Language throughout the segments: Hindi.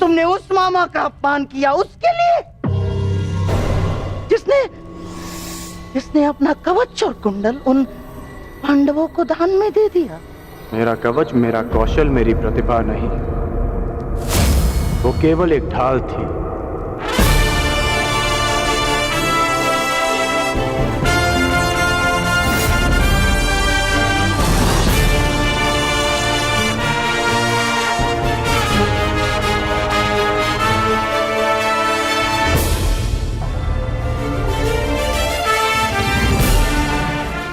तुमने उस मामा का अपमान किया उसके लिए, जिसने अपना कवच और कुंडल उन पांडवों को दान में दे दिया। मेरा कवच, मेरा कौशल, मेरी प्रतिभा नहीं, वो केवल एक ढाल थी।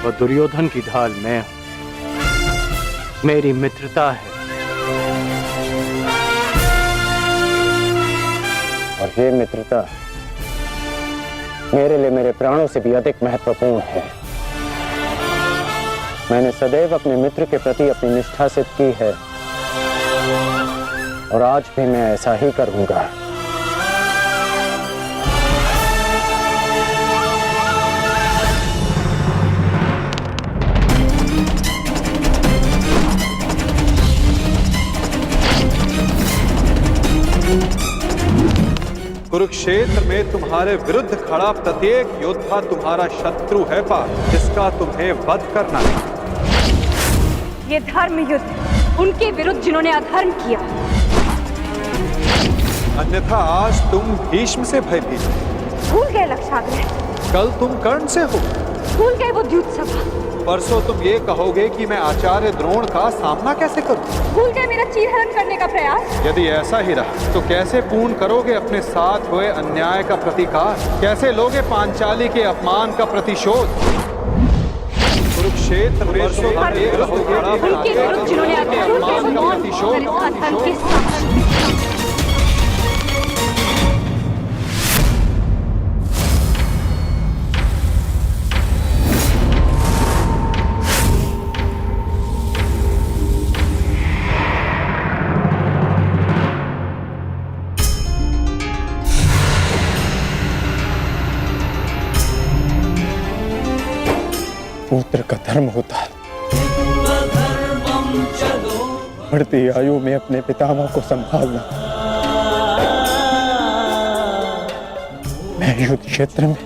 वो दुर्योधन की ढाल मैं हूं, मेरी मित्रता है। और ये मित्रता मेरे लिए मेरे प्राणों से भी अधिक महत्वपूर्ण है। मैंने सदैव अपने मित्र के प्रति अपनी निष्ठा सिद्ध की है और आज भी मैं ऐसा ही करूंगा। कुरुक्षेत्र में तुम्हारे विरुद्ध खड़ा प्रत्येक योद्धा तुम्हारा शत्रु है पार्थ, जिसका तुम्हें वध करना है। ये धर्म युद्ध उनके विरुद्ध जिन्होंने अधर्म किया। अन्यथा आज तुम भीष्म से भयभीत हो। भूल गए लक्षाग्रह। कल तुम कर्ण से हो। भूल गए वो द्यूत सभा। परसों तुम ये कहोगे कि मैं आचार्य द्रोण का सामना कैसे करूं। भूल गए मेरा चीरहरण करने का प्रयास। यदि ऐसा ही रहा तो कैसे पूर्ण करोगे अपने साथ हुए अन्याय का प्रतिकार, कैसे लोगे पांचाली के अपमान का प्रतिशोध। कुरुक्षेत्र में उनके विरुद्ध जिन्होंने अधर्म का प्रतिशोध। पुत्र का धर्म होता है बढ़ती आयु में अपने पितामह को संभालना। मैं युद्ध क्षेत्र में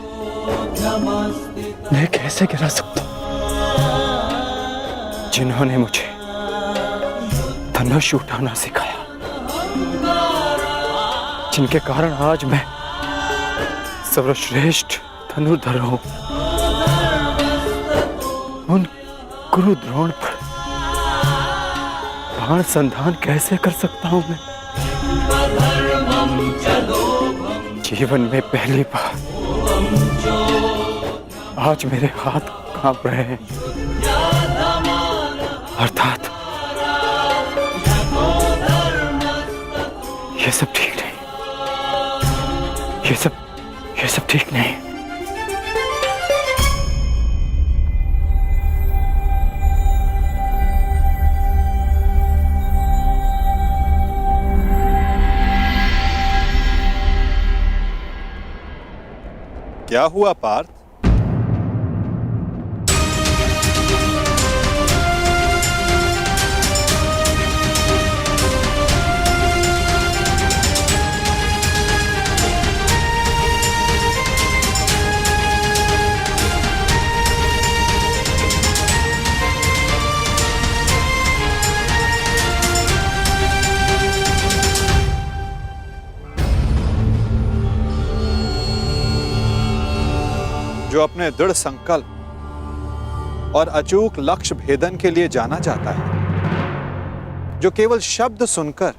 मैं कैसे गिरा सकता हूं जिन्होंने मुझे धनुष उठाना सिखाया, जिनके कारण आज मैं सर्वश्रेष्ठ धनुर्धर हूं। उन गुरु द्रोण पर बाण संधान कैसे कर सकता हूं मैं? जीवन में पहली बार आज मेरे हाथ कांप रहे हैं, अर्थात ये सब ठीक नहीं, ये सब ठीक नहीं। क्या हुआ पार्थ? जो अपने दृढ़ संकल्प और अचूक लक्ष्य भेदन के लिए जाना जाता है, जो केवल शब्द सुनकर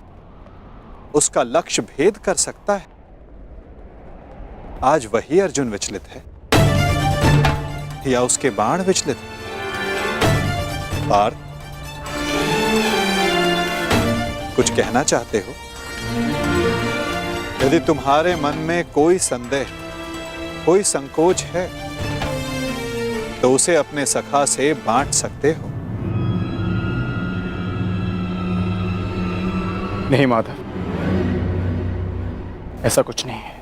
उसका लक्ष्य भेद कर सकता है, आज वही अर्जुन विचलित है या उसके बाण विचलित है? पार्थ, कुछ कहना चाहते हो? यदि तुम्हारे मन में कोई संदेह, कोई संकोच है तो उसे अपने सखा से बांट सकते हो। नहीं माधव, ऐसा कुछ नहीं है।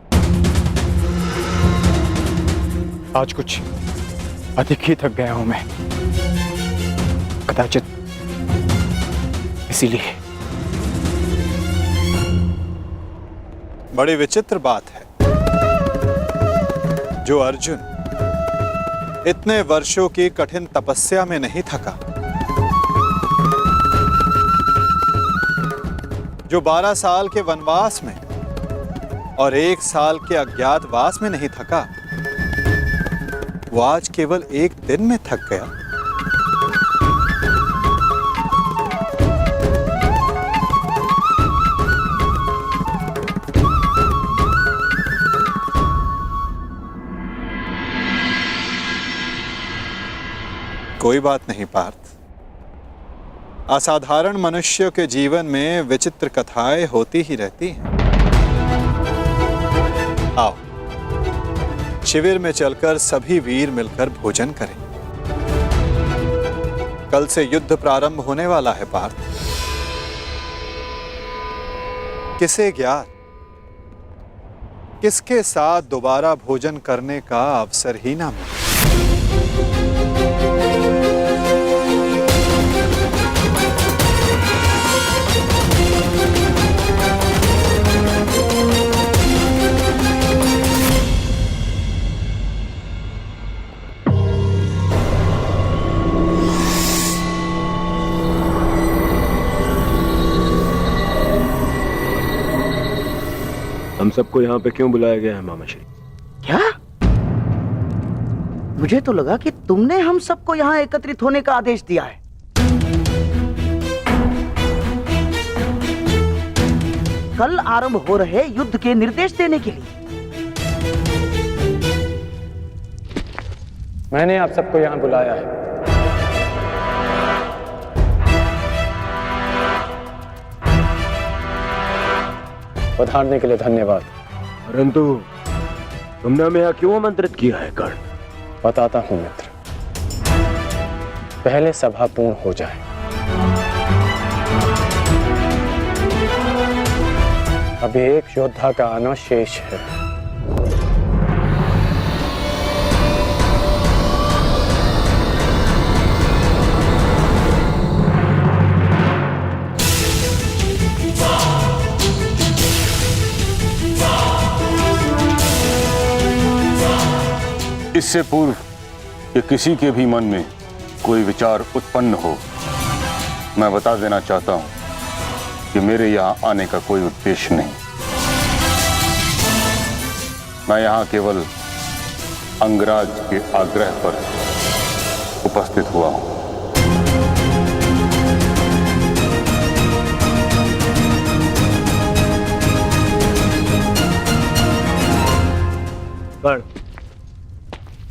आज कुछ अधिक ही थक गया हूं मैं, कदाचित इसीलिए। बड़ी विचित्र बात है, जो अर्जुन इतने वर्षों की कठिन तपस्या में नहीं थका, जो 12 साल के वनवास में और 1 साल के अज्ञातवास में नहीं थका, वो आज केवल एक दिन में थक गया। कोई बात नहीं पार्थ, असाधारण मनुष्यों के जीवन में विचित्र कथाएं होती ही रहती हैं। आओ शिविर में चलकर सभी वीर मिलकर भोजन करें। कल से युद्ध प्रारंभ होने वाला है पार्थ। किसे ज्ञात किसके साथ दोबारा भोजन करने का अवसर ही ना मिले। हम सबको यहाँ पे क्यों बुलाया गया है मामा श्री? क्या? मुझे तो लगा कि तुमने हम सबको यहाँ एकत्रित होने का आदेश दिया है। कल आरंभ हो रहे युद्ध के निर्देश देने के लिए। मैंने आप सबको यहाँ बुलाया है। पधारने के लिए धन्यवाद। परंतु तुमने हमें यहाँ क्यों आमंत्रित किया है कर्ण? बताता हूं मित्र, पहले सभा पूर्ण हो जाए। अभी एक योद्धा का आना शेष है। इससे पूर्व कि किसी के भी मन में कोई विचार उत्पन्न हो, मैं बता देना चाहता हूं कि मेरे यहां आने का कोई उद्देश्य नहीं। मैं यहां केवल अंगराज के आग्रह पर उपस्थित हुआ हूं। कर्ण,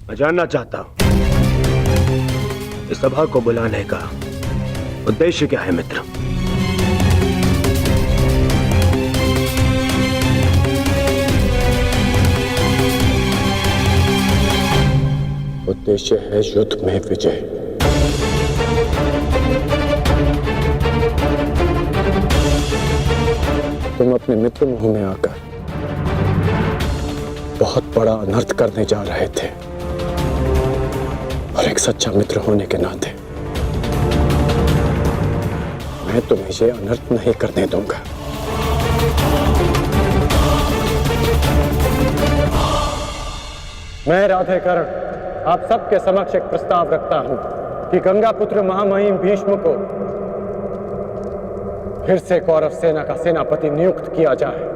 मैं जानना चाहता हूं इस सभा को बुलाने का उद्देश्य क्या है मित्र? उद्देश्य है युद्ध में विजय। तुम अपने मित्र मुंह में आकर बहुत बड़ा अनर्थ करने जा रहे थे, और एक सच्चा मित्र होने के नाते मैं तुम्हें ये अनर्थ नहीं करने दूंगा। मैं राधेकर्ण आप सबके समक्ष एक प्रस्ताव रखता हूं कि गंगा पुत्र महामहिम भीष्म को फिर से कौरव सेना का सेनापति नियुक्त किया जाए।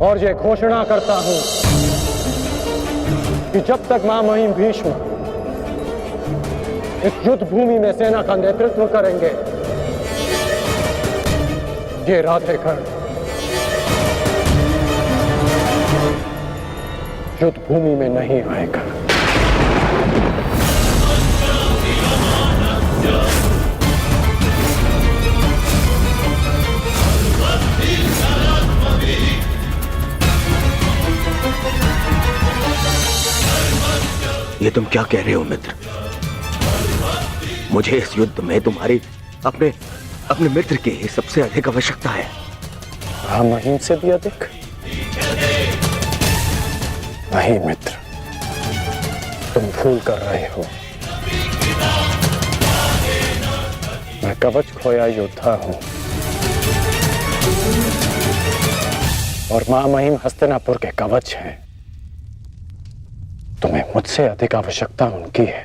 और ये घोषणा करता हूं कि जब तक महामहिम भीष्म इस युद्ध भूमि में सेना का नेतृत्व करेंगे, ये राधेकर्ण युद्ध भूमि में नहीं आएगा। ये तुम क्या कह रहे हो मित्र? मुझे इस युद्ध में तुम्हारी अपने मित्र की ही सबसे अधिक आवश्यकता है। महामहिम से भी अधिक? नहीं मित्र, तुम भूल कर रहे हो। मैं कवच खोया योद्धा हूं और महामहिम हस्तिनापुर के कवच हैं। तुम्हें मुझसे अधिक आवश्यकता उनकी है।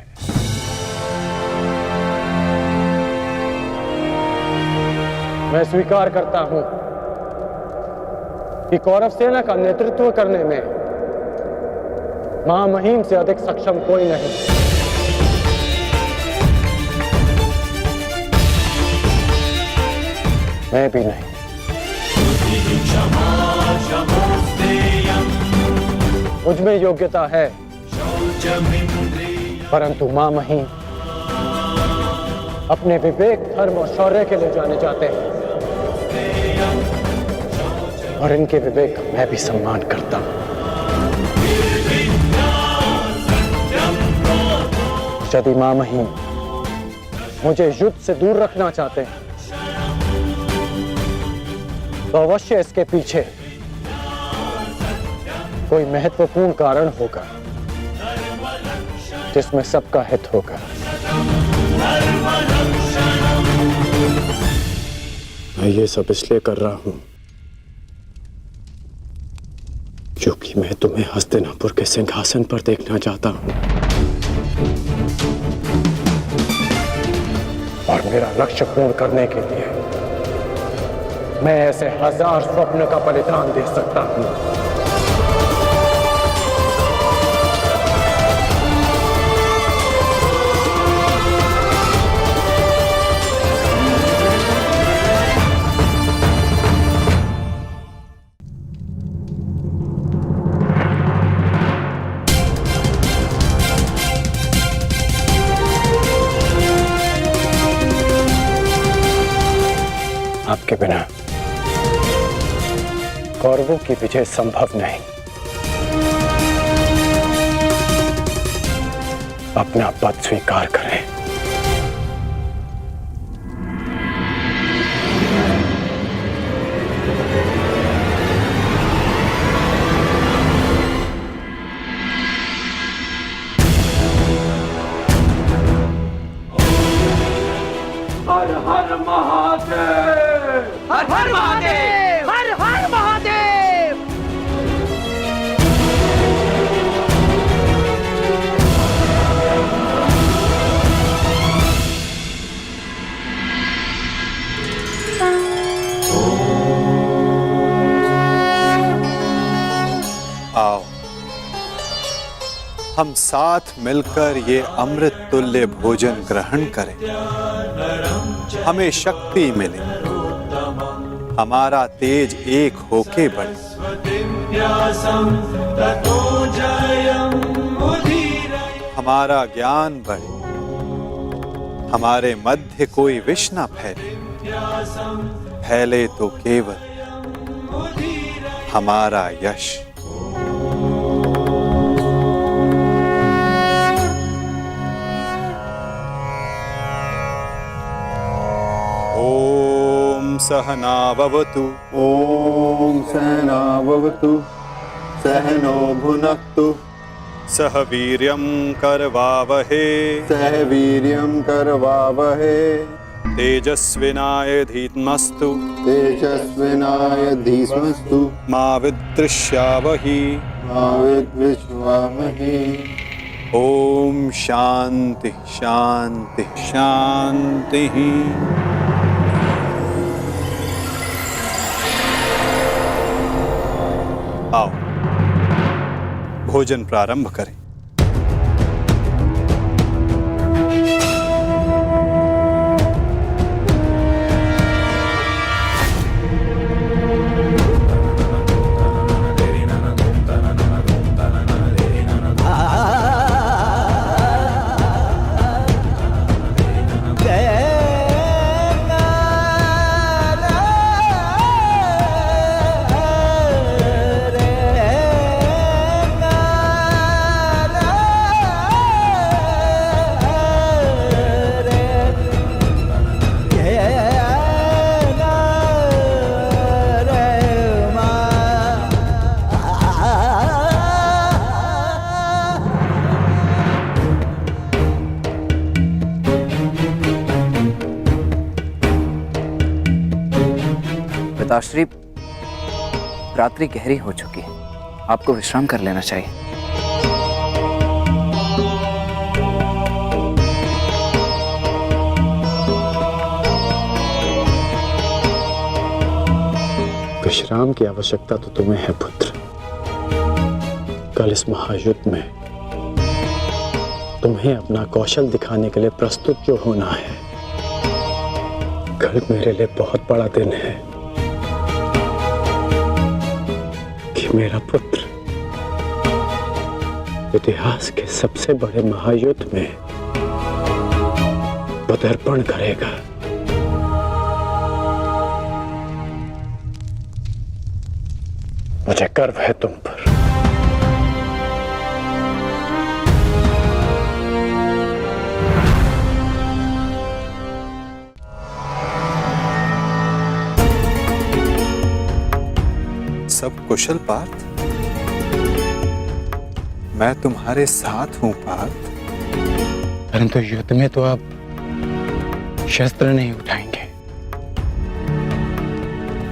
मैं स्वीकार करता हूं कि कौरव सेना का नेतृत्व करने में महामहिम से अधिक सक्षम कोई नहीं। मैं भी नहीं। मुझ में योग्यता है, परंतु महामहिम अपने विवेक, धर्म और शौर्य के लिए जाने जाते हैं और इनके विवेक का मैं भी सम्मान करता हूं। यदि महामहिम मुझे युद्ध से दूर रखना चाहते हैं तो अवश्य इसके पीछे कोई महत्वपूर्ण कारण होगा जिसमें सबका हित होगा। मैं ये सब इसलिए कर रहा हूं क्योंकि मैं तुम्हें हस्तिनापुर के सिंहासन पर देखना चाहता हूं और मेरा लक्ष्य पूर्ण करने के लिए मैं ऐसे 1000 स्वप्न का बलिदान दे सकता हूं। आपके बिना कौरवों की विजय संभव नहीं। अपना पद स्वीकार करें। हर हर महादेव, हर हर महादेव, हर हर महादेव। आओ हम साथ मिलकर ये अमृत तुल्य भोजन ग्रहण करें, हमें शक्ति मिले, हमारा तेज एक होके बढ़े। हमारा ज्ञान बढ़े, हमारे मध्य कोई विष न फैले, फैले तो केवल हमारा यश। ओम सहना भवतु, ओम सहना भवतु, सहनो भुनक्तु, सह वीर्यं करवावहे, सह वीर्यं करवावहे, तेजस्विनाय धीमस्तु, तेजस्विनाय धीमस्तु, मा विद्विषावहि, मा विद्विषावहे। ओम शांति शांति शांति। आओ भोजन प्रारंभ करें। पिताश्री, रात्रि गहरी हो चुकी है, आपको विश्राम कर लेना चाहिए। विश्राम की आवश्यकता तो तुम्हें है पुत्र। कल इस महायुद्ध में तुम्हें अपना कौशल दिखाने के लिए प्रस्तुत जो होना है। कल मेरे लिए बहुत बड़ा दिन है कि मेरा पुत्र इतिहास के सबसे बड़े महायुद्ध में पदार्पण करेगा। मुझे गर्व है तुम पर। सब कुशल पार्थ? मैं तुम्हारे साथ हूं पार्थ। परंतु युद्ध में तो आप शस्त्र नहीं उठाएंगे।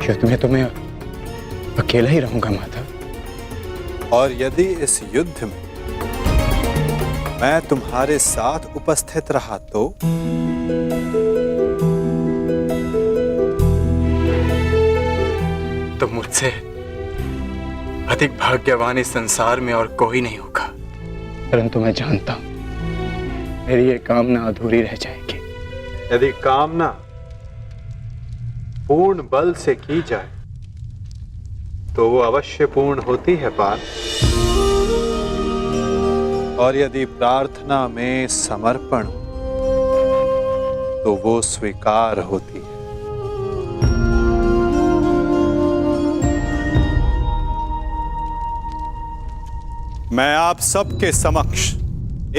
युद्ध में तो मैं अकेला ही रहूंगा माधव। और यदि इस युद्ध में मैं तुम्हारे साथ उपस्थित रहा तो मुझसे अधिक भाग्यवान इस संसार में और कोई नहीं होगा। परंतु मैं जानता हूं मेरी ये कामना अधूरी रह जाएगी। यदि कामना पूर्ण बल से की जाए तो वो अवश्य पूर्ण होती है पार्थ। और यदि प्रार्थना में समर्पण तो वो स्वीकार होती है। मैं आप सबके समक्ष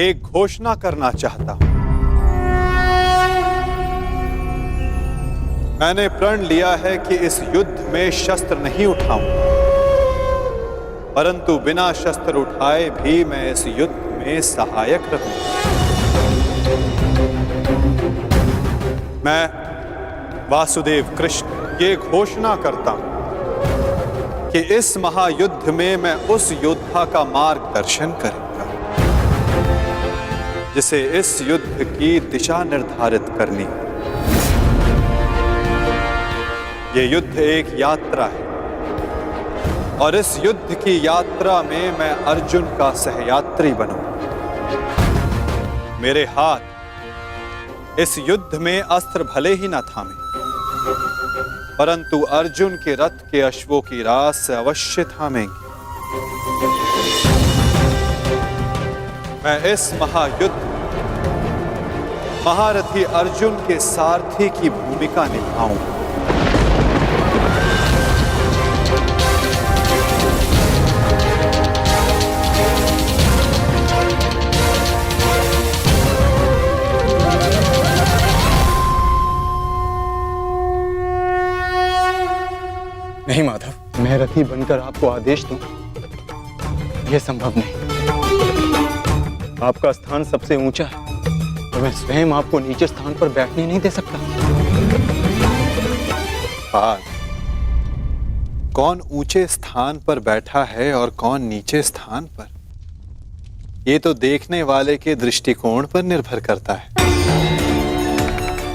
एक घोषणा करना चाहता हूं। मैंने प्रण लिया है कि इस युद्ध में शस्त्र नहीं उठाऊंगा, परंतु बिना शस्त्र उठाए भी मैं इस युद्ध में सहायक रहूंगा। मैं वासुदेव कृष्ण ये घोषणा करता हूं कि इस महायुद्ध में मैं उस योद्धा का मार्गदर्शन करूंगा जिसे इस युद्ध की दिशा निर्धारित करनी है। ये युद्ध एक यात्रा है और इस युद्ध की यात्रा में मैं अर्जुन का सहयात्री बनूंगा। मेरे हाथ इस युद्ध में अस्त्र भले ही न थामे, परंतु अर्जुन के रथ के अश्वों की रास से अवश्य थामेंगे। मैं इस महायुद्ध महारथी अर्जुन के सारथी की भूमिका निभाऊंगा। नहीं माधव, मैं रथी बनकर आपको आदेश दूं, यह संभव नहीं। आपका स्थान सबसे ऊंचा है तो मैं स्वयं आपको नीचे स्थान पर बैठने नहीं दे सकता। कौन ऊंचे स्थान पर बैठा है और कौन नीचे स्थान पर, ये तो देखने वाले के दृष्टिकोण पर निर्भर करता है।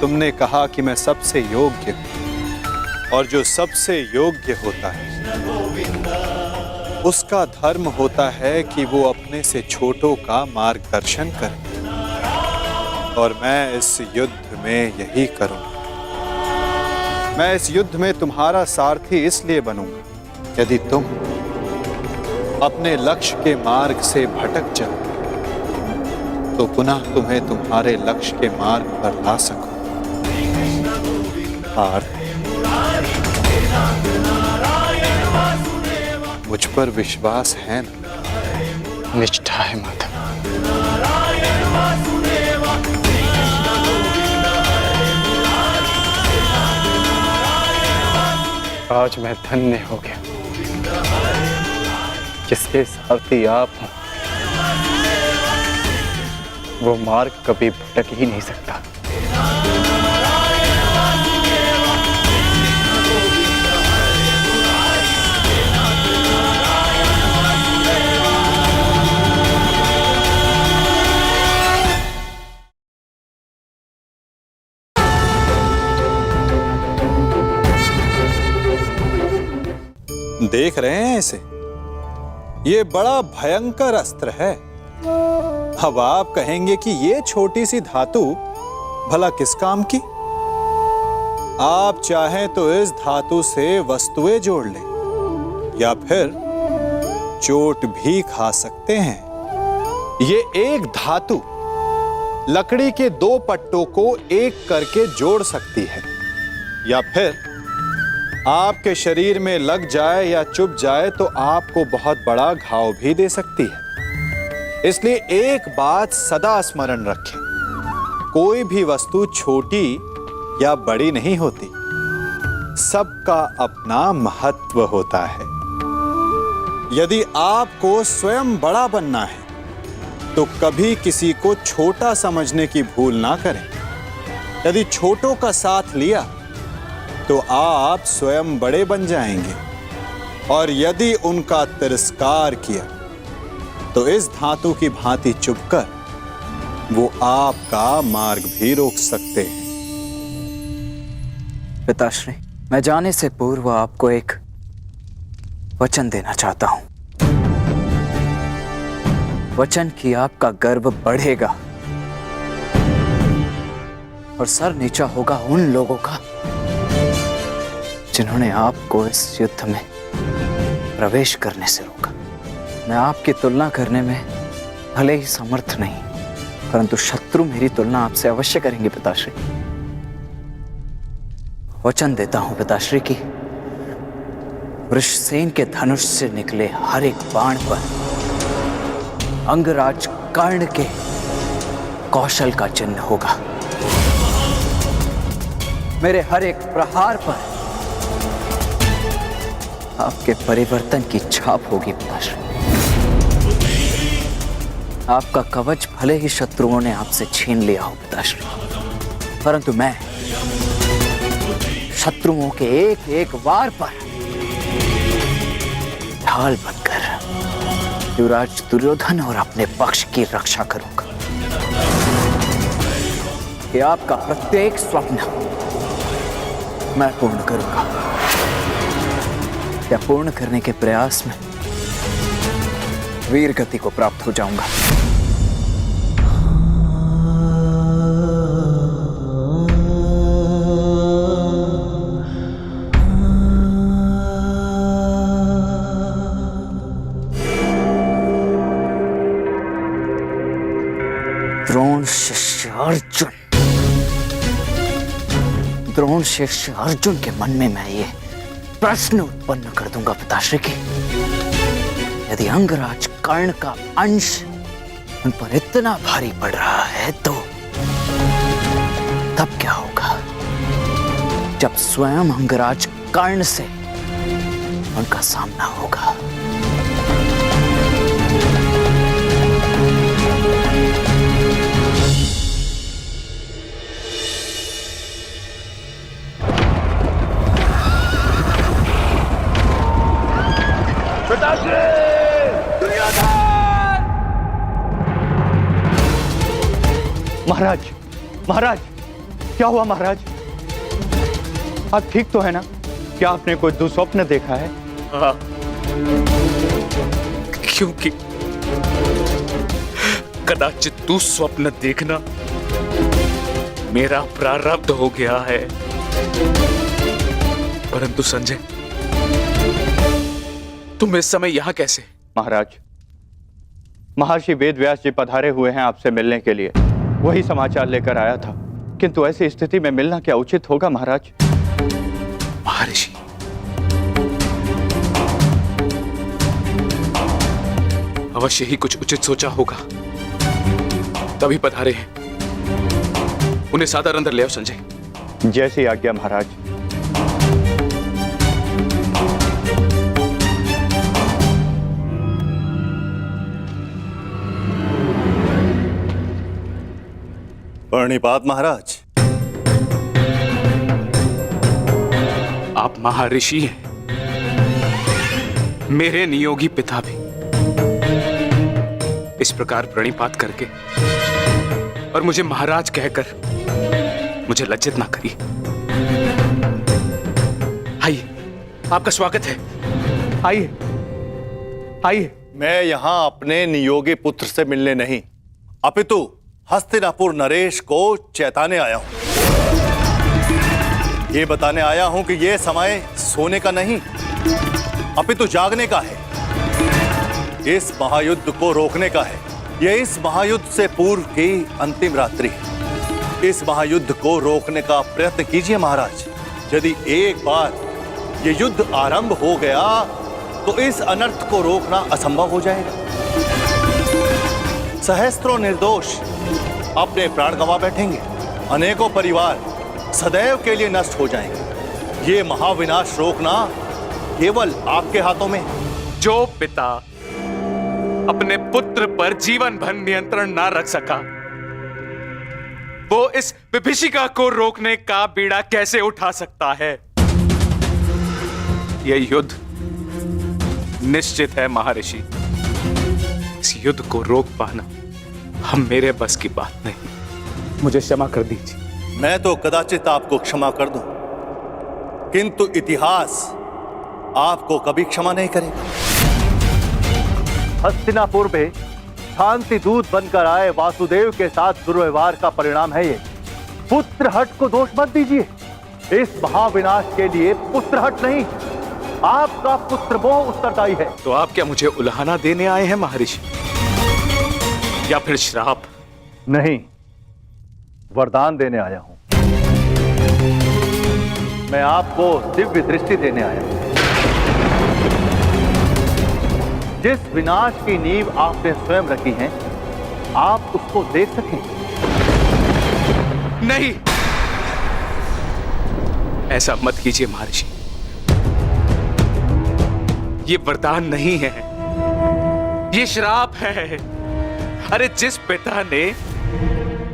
तुमने कहा कि मैं सबसे योग्य हूं, और जो सबसे योग्य होता है उसका धर्म होता है कि वो अपने से छोटों का मार्गदर्शन करे। और मैं इस युद्ध में यही करूंगा। मैं इस युद्ध में तुम्हारा सारथी इसलिए बनूंगा यदि तुम अपने लक्ष्य के मार्ग से भटक जाओ तो पुनः तुम्हें तुम्हारे लक्ष्य के मार्ग पर ला सकूं। मुझ पर विश्वास है ना? निष्ठा है माधव। आज मैं धन्य हो गया जिसके सारथी आप हो। वो मार्ग कभी भटक ही नहीं सकता। देख रहे हैं इसे? ये बड़ा भयंकर अस्त्र है। अब आप कहेंगे कि ये छोटी सी धातु भला किस काम की? आप चाहें तो इस धातु से वस्तुएं जोड़ लें या फिर चोट भी खा सकते हैं। ये एक धातु लकड़ी के दो पट्टों को एक करके जोड़ सकती है या फिर आपके शरीर में लग जाए या चुभ जाए तो आपको बहुत बड़ा घाव भी दे सकती है। इसलिए एक बात सदा स्मरण रखें, कोई भी वस्तु छोटी या बड़ी नहीं होती, सबका अपना महत्व होता है। यदि आपको स्वयं बड़ा बनना है तो कभी किसी को छोटा समझने की भूल ना करें। यदि छोटों का साथ लिया तो आप स्वयं बड़े बन जाएंगे, और यदि उनका तिरस्कार किया तो इस धातु की भांति चुभकर वो आपका मार्ग भी रोक सकते हैं। पिताश्री, मैं जाने से पूर्व आपको एक वचन देना चाहता हूं। वचन कि आपका गर्व बढ़ेगा और सर नीचा होगा उन लोगों का जिन्होंने आपको इस युद्ध में प्रवेश करने से रोका। मैं आपकी तुलना करने में भले ही समर्थ नहीं, परंतु शत्रु मेरी तुलना आपसे अवश्य करेंगे पिताश्री। वचन देता हूं पिताश्री की वृषसेन के धनुष से निकले हर एक बाण पर अंगराज कर्ण के कौशल का चिन्ह होगा। मेरे हर एक प्रहार पर आपके परिवर्तन की छाप होगी पिताश्री। आपका कवच भले ही शत्रुओं ने आपसे छीन लिया हो पिताश्री, परंतु मैं शत्रुओं के एक एक वार पर ढाल बनकर युवराज दुर्योधन और अपने पक्ष की रक्षा करूंगा। कि आपका प्रत्येक स्वप्न मैं पूर्ण करूंगा। या पूर्ण करने के प्रयास में वीर गति को प्राप्त हो जाऊंगा। द्रोण शिष्य अर्जुन, द्रोण शिष्य अर्जुन के मन में मैं ये प्रश्न उत्पन्न कर दूंगा पिताश्री की, यदि अंगराज कर्ण का अंश उन पर इतना भारी पड़ रहा है तो तब क्या होगा जब स्वयं अंगराज कर्ण से उनका सामना होगा। महाराज, महाराज, क्या हुआ महाराज? आप ठीक तो है ना? क्या आपने कोई दुस्वप्न देखा है? हाँ, क्योंकि कदाचित दुस्वप्न देखना मेरा प्रारब्ध हो गया है। परंतु संजय, तुम इस समय यहां कैसे? महाराज, महर्षि वेदव्यास जी पधारे हुए हैं आपसे मिलने के लिए। वही समाचार लेकर आया था, किंतु ऐसी स्थिति में मिलना क्या उचित होगा महाराज? महर्षि, अवश्य ही कुछ उचित सोचा होगा, तभी पधारे हैं। उन्हें सादर अंदर ले आओ संजय। जैसी आज्ञा महाराज। प्रणिपात महाराज। आप महर्षि हैं, मेरे नियोगी पिता भी। इस प्रकार प्रणिपात करके और मुझे महाराज कहकर मुझे लज्जित ना करिए। आइए, आपका स्वागत है। आइए आइए। मैं यहां अपने नियोगी पुत्र से मिलने नहीं, अपितु हस्तिनापुर नरेश को चेताने आया हूं। ये बताने आया हूं कि यह समय सोने का नहीं, अपितु जागने का है। इस महायुद्ध को रोकने का है। यह इस महायुद्ध से पूर्व की अंतिम रात्रि है। इस महायुद्ध को रोकने का प्रयत्न कीजिए महाराज। यदि एक बार यह युद्ध आरंभ हो गया तो इस अनर्थ को रोकना असंभव हो जाएगा। सहस्त्रों निर्दोष अपने प्राण गंवा बैठेंगे, अनेकों परिवार सदैव के लिए नष्ट हो जाएंगे। ये महाविनाश रोकना केवल आपके हाथों में। जो पिता अपने पुत्र पर जीवन भर नियंत्रण ना रख सका, वो इस विभीषिका को रोकने का बीड़ा कैसे उठा सकता है? यह युद्ध निश्चित है महर्षि। इस युद्ध को रोक पाना हम मेरे बस की बात नहीं। मुझे क्षमा कर दीजिए। मैं तो कदाचित आपको क्षमा कर दूं, किंतु इतिहास आपको कभी क्षमा नहीं करेगा। हस्तिनापुर में शांति दूत बनकर आए वासुदेव के साथ दुर्व्यवहार का परिणाम है ये। पुत्रहट को दोष मत दीजिए। इस महाविनाश के लिए पुत्रहट नहीं, आपका पुत्रमोह उत्तरदायी है। तो आप क्या मुझे उल्हाना देने आए हैं महर्षि, या फिर श्राप? नहीं, वरदान देने आया हूं। मैं आपको दिव्य दृष्टि देने आया हूं। जिस विनाश की नींव आपने स्वयं रखी है, आप उसको देख सकें। नहीं, ऐसा मत कीजिए महर्षि। ये वरदान नहीं है, ये श्राप है। अरे जिस पिता ने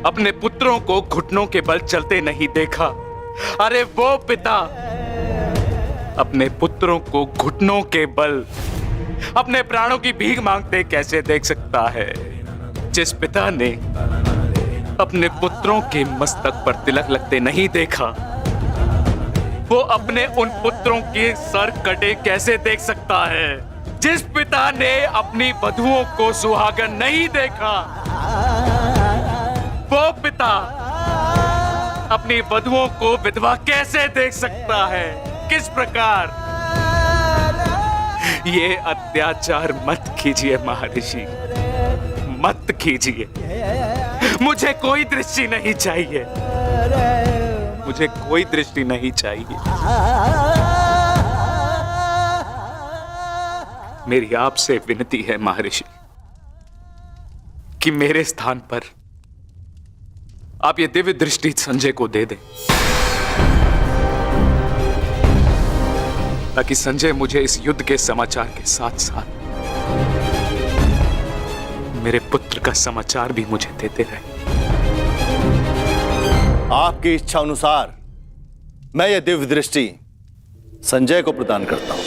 अपने पुत्रों को घुटनों के बल चलते नहीं देखा, अरे वो पिता अपने पुत्रों को घुटनों के बल अपने प्राणों की भीख मांगते कैसे देख सकता है? जिस पिता ने अपने पुत्रों के मस्तक पर तिलक लगते नहीं देखा, वो अपने उन पुत्रों के सर कटे कैसे देख सकता है? जिस पिता ने अपनी वधुओं को सुहागन नहीं देखा, वो पिता अपनी वधुओं को विधवा कैसे देख सकता है? किस प्रकार? ये अत्याचार मत कीजिए महर्षि, मत कीजिए। मुझे कोई दृष्टि नहीं चाहिए, मुझे कोई दृष्टि नहीं चाहिए। मेरी आपसे विनती है महर्षि कि मेरे स्थान पर आप ये दिव्य दृष्टि संजय को दे दें, ताकि संजय मुझे इस युद्ध के समाचार के साथ साथ मेरे पुत्र का समाचार भी मुझे देते रहे। आपकी इच्छा अनुसार मैं ये दिव्य दृष्टि संजय को प्रदान करता हूं।